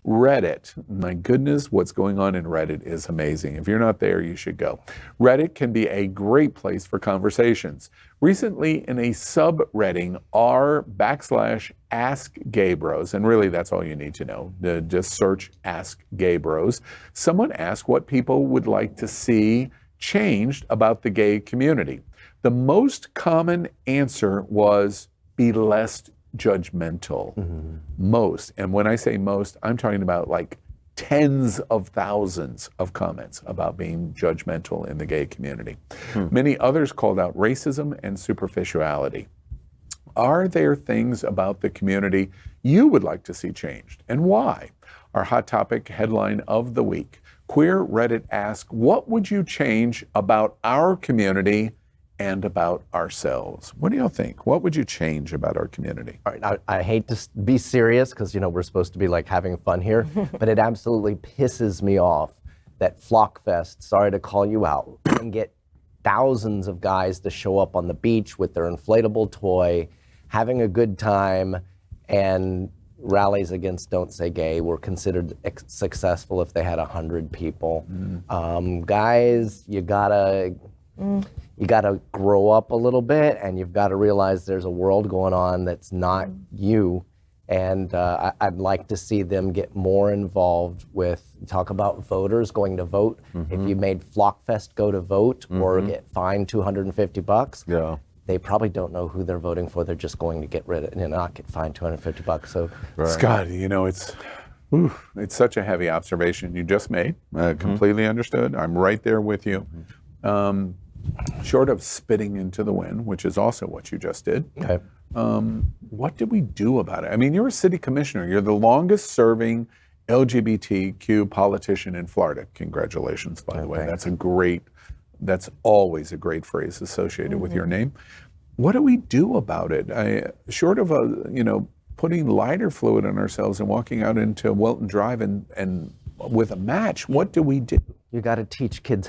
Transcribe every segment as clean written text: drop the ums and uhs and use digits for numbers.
Reddit. My goodness, what's going on in Reddit is amazing. If you're not there, you should go. Reddit can be a great place for conversations. Recently, in a subredding, r/AskGayBros, and really that's all you need to know. Just search AskGayBros. Someone asked what people would like to see changed about the gay community. The most common answer was be less judgmental. Most, and when I say most, I'm talking about like tens of thousands of comments about being judgmental in the gay community. Many others called out racism and superficiality. Are there things about the community you would like to see changed, and why? Our hot topic headline of the week. Queer Reddit asks, what would you change about our community and about ourselves? What do y'all think? What would you change about our community? All right, I hate to be serious because, we're supposed to be like having fun here, but it absolutely pisses me off that Flockfest, sorry to call you out, can get thousands of guys to show up on the beach with their inflatable toy, having a good time, and rallies against Don't Say Gay were considered successful if they had 100 people. Guys, you gotta grow up a little bit, and you've got to realize there's a world going on that's not you. And I'd like to see them get more involved with, talk about voters going to vote. If you made Flockfest go to vote or get fined $250, they probably don't know who they're voting for. They're just going to get rid of it and not get fined $250. So, Scott, it's such a heavy observation you just made. Completely understood. I'm right there with you. Short of spitting into the wind, which is also what you just did. Okay. What did we do about it? I mean, you're a city commissioner. You're the longest serving LGBTQ politician in Florida. Congratulations, by the way. That's always a great phrase associated with your name. What do we do about it? Short of putting lighter fluid on ourselves and walking out into Wilton Drive and with a match, what do we do? You got to teach kids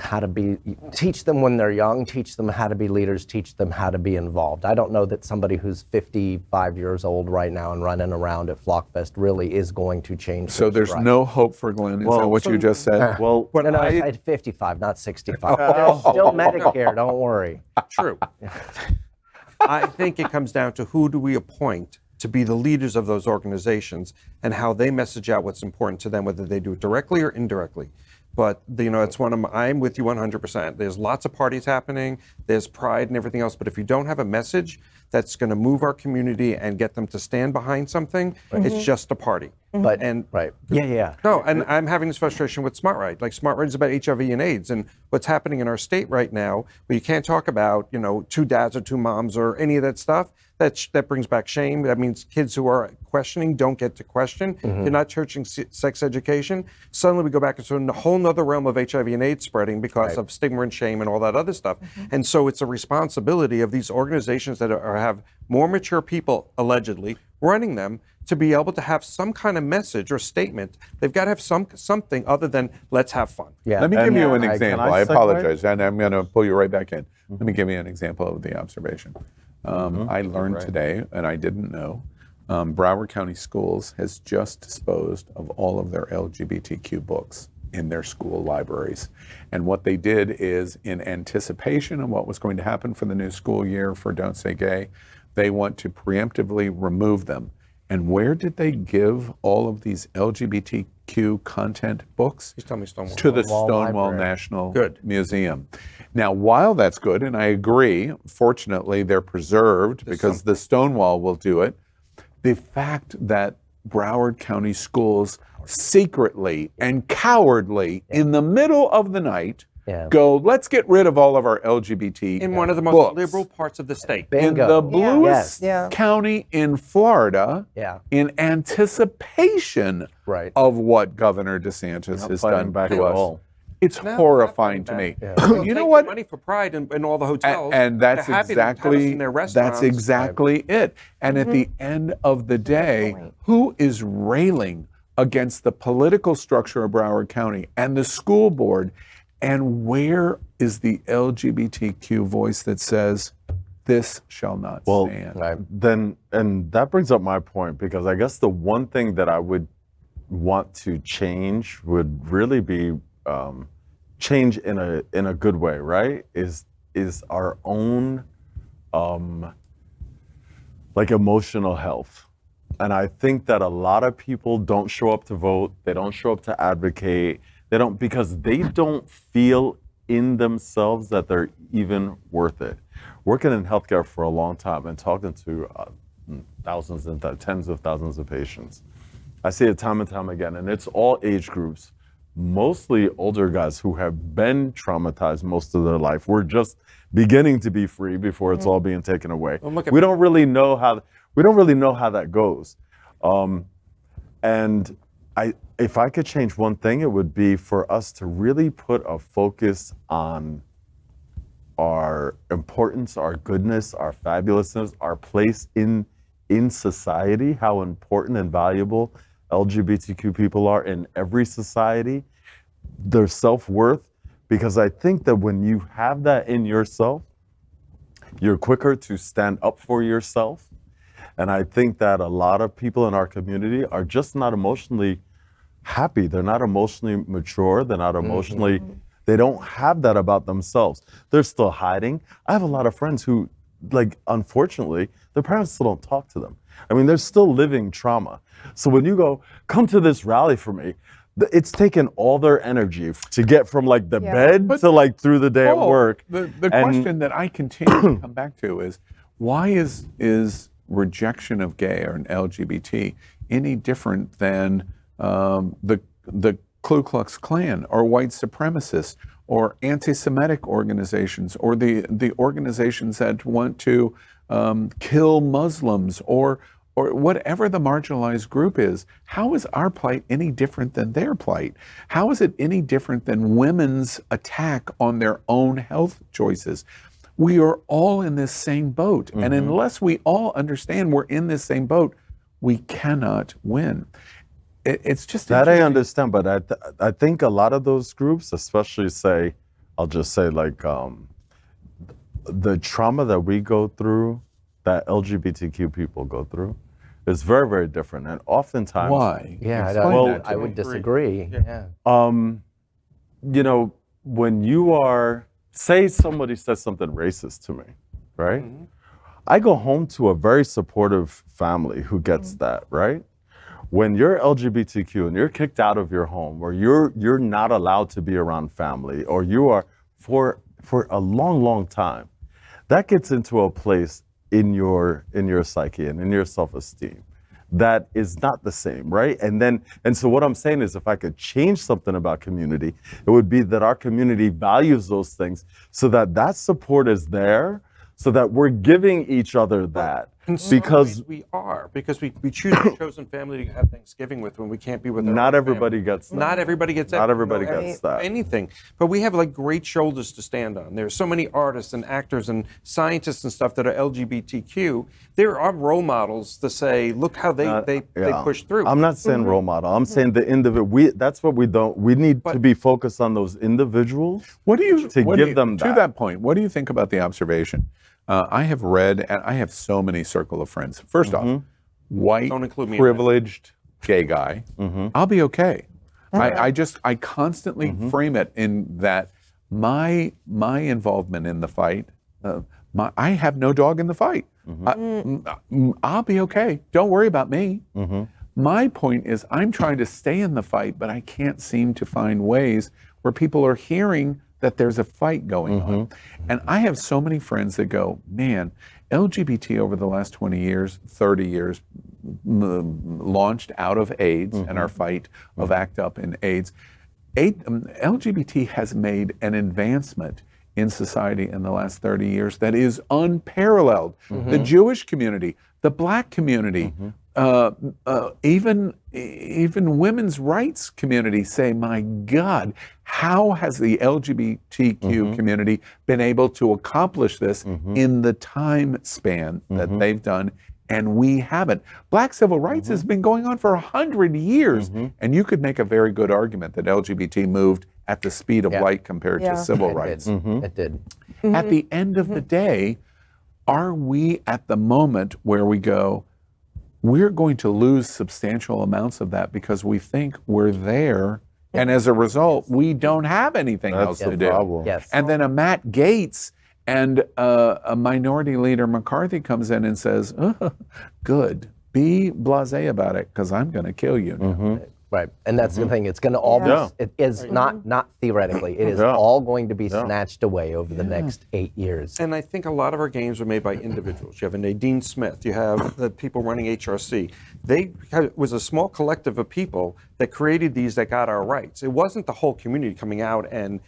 teach them when they're young, teach them how to be leaders, teach them how to be involved. I don't know that somebody who's 55 years old right now and running around at Flockfest really is going to change. So there's no hope for Glenn, is that what you just said? No, I said 55, not 65. There's still Medicare, don't worry. True. I think it comes down to who do we appoint to be the leaders of those organizations and how they message out what's important to them, whether they do it directly or indirectly. But it's I'm with you 100%. There's lots of parties happening, there's pride and everything else, but if you don't have a message that's going to move our community and get them to stand behind something, it's just a party. But No, and I'm having this frustration with Smart Right. Like Smart Right is about HIV and AIDS, and what's happening in our state right now, where you can't talk about, two dads or two moms or any of that stuff. That brings back shame. That means kids who are questioning don't get to question. You're not teaching sex education. Suddenly we go back into a whole nother realm of HIV and AIDS spreading because of stigma and shame and all that other stuff. And so it's a responsibility of these organizations that have more mature people, allegedly, running them to be able to have some kind of message or statement. They've got to have something other than let's have fun. Let me give you an example. I apologize, and I'm going to pull you right back in. Let me give you an example of the observation. I learned today, and I didn't know, Broward County Schools has just disposed of all of their LGBTQ books in their school libraries. And what they did is, in anticipation of what was going to happen for the new school year for Don't Say Gay, they want to preemptively remove them. And where did they give all of these LGBTQ content books? He's telling me Stonewall. To the Stonewall National Museum. Now, while that's good, and I agree, fortunately they're preserved because the Stonewall will do it, the fact that Broward County Schools secretly and cowardly in the middle of the night go, let's get rid of all of our LGBT in one of the most liberal parts of the state. In the bluest county in Florida, in anticipation of what Governor DeSantis has done to us. It's horrifying to me. You know what? Money for Pride in all the hotels, and that's exactly it. And at the end of the day, who is railing against the political structure of Broward County and the school board? And where is the LGBTQ voice that says this shall not stand? And that brings up my point, because I guess the one thing that I would want to change would really be change in a good way, right? Is our own like emotional health. And I think that a lot of people don't show up to vote, they don't show up to advocate, because they don't feel in themselves that they're even worth it. Working in healthcare for a long time and talking to thousands and tens of thousands of patients, I see it time and time again, and it's all age groups, mostly older guys who have been traumatized most of their life. We're just beginning to be free before it's all being taken away. Well, we don't really know how that goes. And if I could change one thing, it would be for us to really put a focus on our importance, our goodness, our fabulousness, our place in society, how important and valuable LGBTQ people are in every society, their self-worth, because I think that when you have that in yourself, you're quicker to stand up for yourself. And I think that a lot of people in our community are just not emotionally happy. They're not emotionally mature. They're not emotionally, they don't have that about themselves. They're still hiding. I have a lot of friends who, like, unfortunately, their parents still don't talk to them. I mean, they're still living trauma. So when you go, come to this rally for me, it's taken all their energy to get from like the bed to like through the day at work. The question that I continue to come back to is, why is rejection of gay or an LGBT any different than the Ku Klux Klan or white supremacists or anti-Semitic organizations or the organizations that want to kill Muslims or whatever the marginalized group is? How is our plight any different than their plight? How is it any different than women's attack on their own health choices? We are all in this same boat. And unless we all understand we're in this same boat, we cannot win. It's just that I understand, but I think a lot of those groups, especially I'll just say like the trauma that we go through, that LGBTQ people go through, is very, very different. And oftentimes, why? Yeah, I would disagree. Yeah. You know, when you are, say somebody says something racist to me, right? I go home to a very supportive family who gets that, right? When you're LGBTQ and you're kicked out of your home, or you're not allowed to be around family, or you are for a long, long time, that gets into a place in your psyche and in your self-esteem that is not the same, right? And so what I'm saying is, if I could change something about community, it would be that our community values those things so that support is there, so that we're giving each other that. Because we choose a chosen family to have Thanksgiving with when we can't be with our not own everybody family. gets that. Not everybody gets that. Not everybody gets that. Anything. But we have like great shoulders to stand on. There's so many artists and actors and scientists and stuff that are LGBTQ. There are role models to say, look how they push through. I'm not saying role model. I'm saying the individual. That's what we don't. We need to be focused on those individuals. Give them that. To that point, what do you think about the observation? I have read, and I have so many circle of friends. First off, white, privileged, gay guy. I'll be okay. I constantly frame it in that my involvement in the fight. I have no dog in the fight. I'll be okay. Don't worry about me. My point is, I'm trying to stay in the fight, but I can't seem to find ways where people are hearing that there's a fight going on. And I have so many friends that go, man, LGBT over the last 20 years, 30 years, launched out of AIDS and our fight of ACT UP in AIDS. LGBT has made an advancement in society in the last 30 years that is unparalleled. The Jewish community, the Black community, even women's rights community say, my God, how has the LGBTQ community been able to accomplish this in the time span that they've done, and we haven't? Black civil rights has been going on for 100 years, and you could make a very good argument that LGBT moved at the speed of light compared to civil rights. It did. At the end of the day, are we at the moment where we go, we're going to lose substantial amounts of that because we think we're there. And as a result, we don't have anything else That's to the do. problem. Yes. And then a Matt Gaetz and a minority leader McCarthy comes in and says, good, be blasé about it because I'm going to kill you now. Right, and that's the thing. It's going to all Yeah. be. It is not theoretically. It is Yeah. all going to be snatched away over the next 8 years. And I think a lot of our games were made by individuals. You have a Nadine Smith. You have the people running HRC. It was a small collective of people that created these that got our rights. It wasn't the whole community coming out and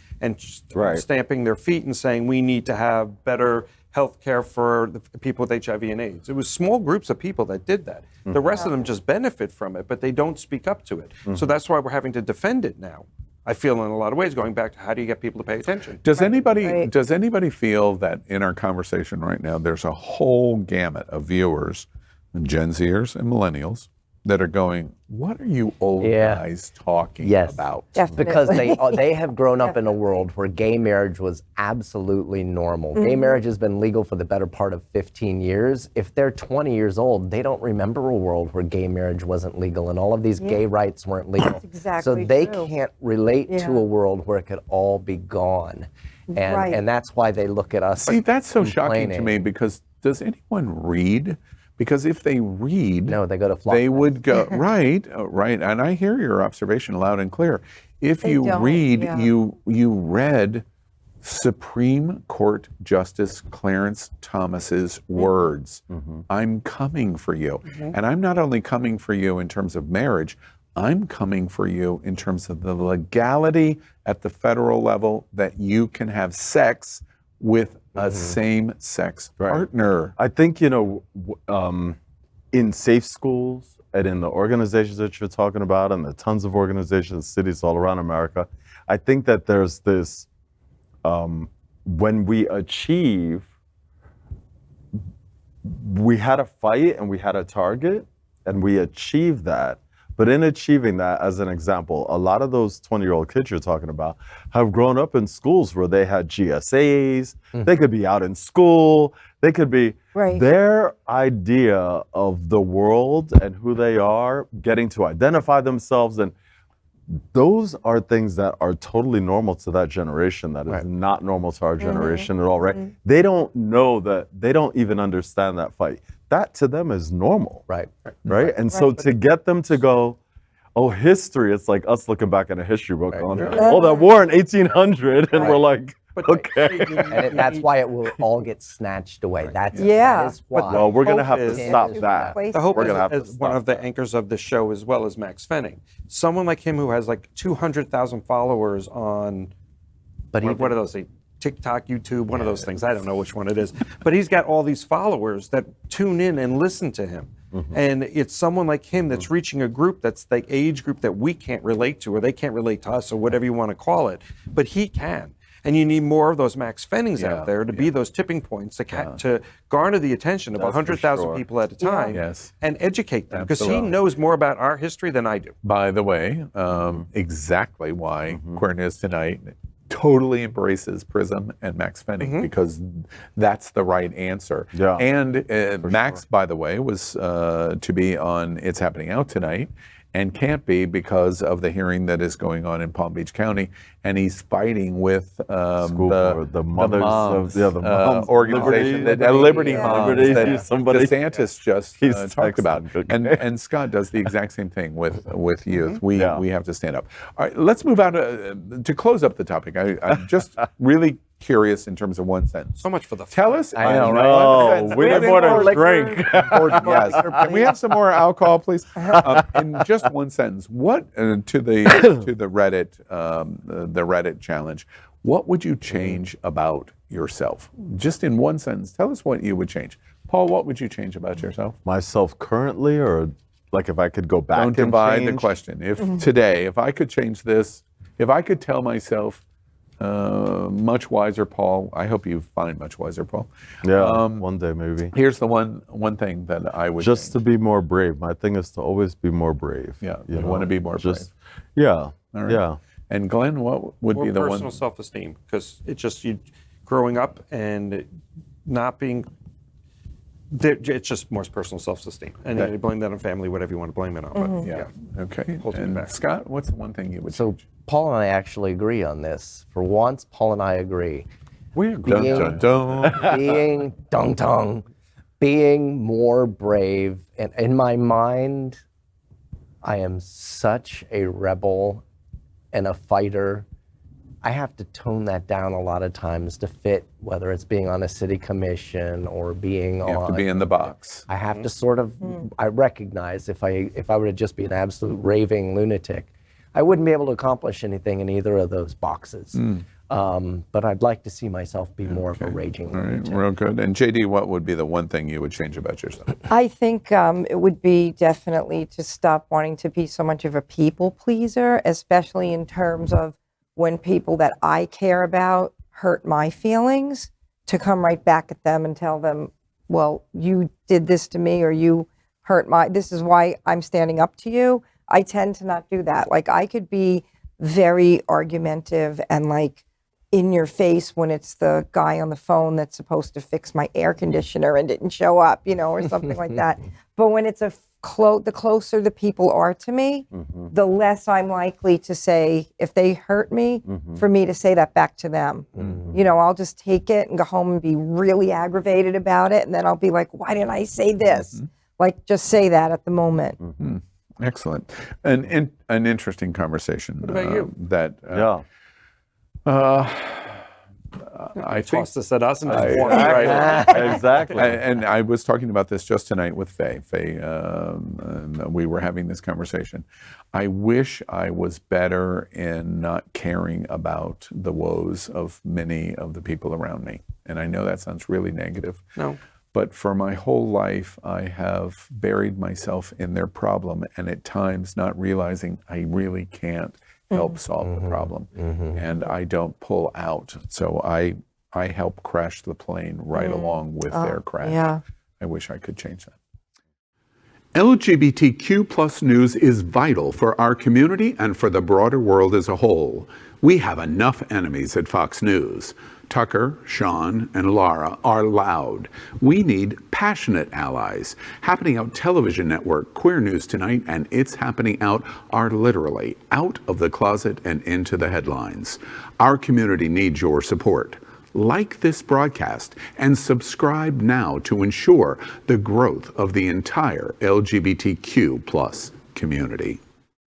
Right. stamping their feet and saying we need to have better health care for the people with HIV and AIDS. It was small groups of people that did that. The rest of them just benefit from it, but they don't speak up to it. So that's why we're having to defend it now. I feel in a lot of ways, going back to how do you get people to pay attention? Does anybody feel that in our conversation right now, there's a whole gamut of viewers, Gen Zers and millennials, that are going, what are you old guys talking about? Definitely. Because they have grown up in a world where gay marriage was absolutely normal. Gay marriage has been legal for the better part of 15 years. If they're 20 years old, they don't remember a world where gay marriage wasn't legal and all of these gay rights weren't legal. That's exactly so they true. can't relate to a world where it could all be gone. And that's why they look at us. See, that's so shocking to complaining. me because does anyone read? Because if they read, No, they go to they Flockfest. would go, right, and I hear your observation loud and clear. If you don't, read, yeah. you read Supreme Court Justice Clarence Thomas's words, I'm coming for you. And I'm not only coming for you in terms of marriage, I'm coming for you in terms of the legality at the federal level that you can have sex with a same-sex partner. I think, in safe schools and in the organizations that you're talking about, and the tons of organizations, cities all around America, I think that there's this, when we achieve, we had a fight and we had a target, and we achieved that. But in achieving that, as an example, a lot of those 20-year-old kids you're talking about have grown up in schools where they had GSAs, they could be out in school, they could be, Right. their idea of the world and who they are, getting to identify themselves, and those are things that are totally normal to that generation that is not normal to our generation at all, right? They don't know that, they don't even understand that fight. That to them is normal. Right. Right? And so to get them to go, oh, history, it's like us looking back in a history book on, oh, that war in 1800, and we're like, okay. And that's why it will all get snatched away. That Yeah. is why. Well, we're going to Hope have to is- stop that. Place The hope We're is, gonna have to as one stop of the that. anchors of the show, as well as Max Fenning, someone like him who has like 200,000 followers on, But what are those? TikTok, YouTube, one of those things. I don't know which one it is. But he's got all these followers that tune in and listen to him. And it's someone like him that's reaching a group that's the age group that we can't relate to, or they can't relate to us, or whatever you want to call it. But he can. And you need more of those Max Fennings out there to be those tipping points to garner the attention of That's for 100,000 sure. people at a time Yes. and educate them. Because he Absolutely. knows more about our history than I do. By the way, exactly why Queer News Tonight totally embraces Prism and Max Fenning because that's the right answer. Yeah, And Max, by the way, was to be on It's Happening Out Tonight and can't be because of the hearing that is going on in Palm Beach County. And he's fighting with School board, the mothers moms, of the moms, organization, Liberty, Liberty yeah. Moms Liberty, that somebody- DeSantis just He's talked about. texting, And Scott does the exact same thing with youth. We have to stand up. All right, let's move on to close up the topic. I'm just really curious in terms of one sentence. So much for the Tell us. I know, right? No, One sentence. we need more to liquor, drink. yes. Can we have some more alcohol, please? In just one sentence, what to the Reddit challenge? What would you change about yourself? Just in one sentence, tell us what you would change. Paul, what would you change about yourself? Myself currently, or like if I could go back Don't and divide the change? question. If today, if I could change this, if I could tell myself, much wiser Paul, I hope you find much wiser Paul. Yeah, one day maybe. Here's the one thing that I would Just change. to be more brave. My thing is to always be more brave. Yeah, you want to be more Just, yeah, right. yeah. And Glenn, what would More be the personal one? self-esteem, because it's just you growing up and not being It's just more personal self-esteem. And you blame that on family, whatever you want to blame it on. But Yeah. Okay. Holds me And back. Scott, what's the one thing you would So change? Paul and I actually agree on this. For once, Paul and I agree. We agree. Being- Dun. being being more brave. And in my mind, I am such a rebel and a fighter. I have to tone that down a lot of times to fit, whether it's being on a city commission or being You have on. to be in the box. I have to sort of. I recognize if I were to just be an absolute raving lunatic, I wouldn't be able to accomplish anything in either of those boxes. But I'd like to see myself be more of a raging All right, lunatic. real good. And JD, what would be the one thing you would change about yourself? I think it would be definitely to stop wanting to be so much of a people pleaser, especially in terms of when people that I care about hurt my feelings, to come right back at them and tell them, well, you did this to me, or you hurt this is why I'm standing up to you. I tend to not do that. Like, I could be very argumentative and like in your face when it's the guy on the phone that's supposed to fix my air conditioner and didn't show up, or something like that. But when it's the closer the people are to me, the less I'm likely to say, if they hurt me, for me to say that back to them. I'll just take it and go home and be really aggravated about it. And then I'll be like, why didn't I say this? Like, just say that at the moment. Excellent. An interesting conversation. What about you? I think Toss this at us and just walk right. Exactly. and I was talking about this just tonight with Fay. And we were having this conversation. I wish I was better in not caring about the woes of many of the people around me. And I know that sounds really negative. No. But for my whole life, I have buried myself in their problem, and at times not realizing I really can't help solve the problem. And I don't pull out. So I help crash the plane right along with their crash. Yeah. I wish I could change that. LGBTQ plus news is vital for our community and for the broader world as a whole. We have enough enemies at Fox News. Tucker, Sean, and Lara are loud. We need passionate allies. Happening Out Television Network, Queer News Tonight, and It's Happening Out are literally out of the closet and into the headlines. Our community needs your support. Like this broadcast and subscribe now to ensure the growth of the entire LGBTQ plus community.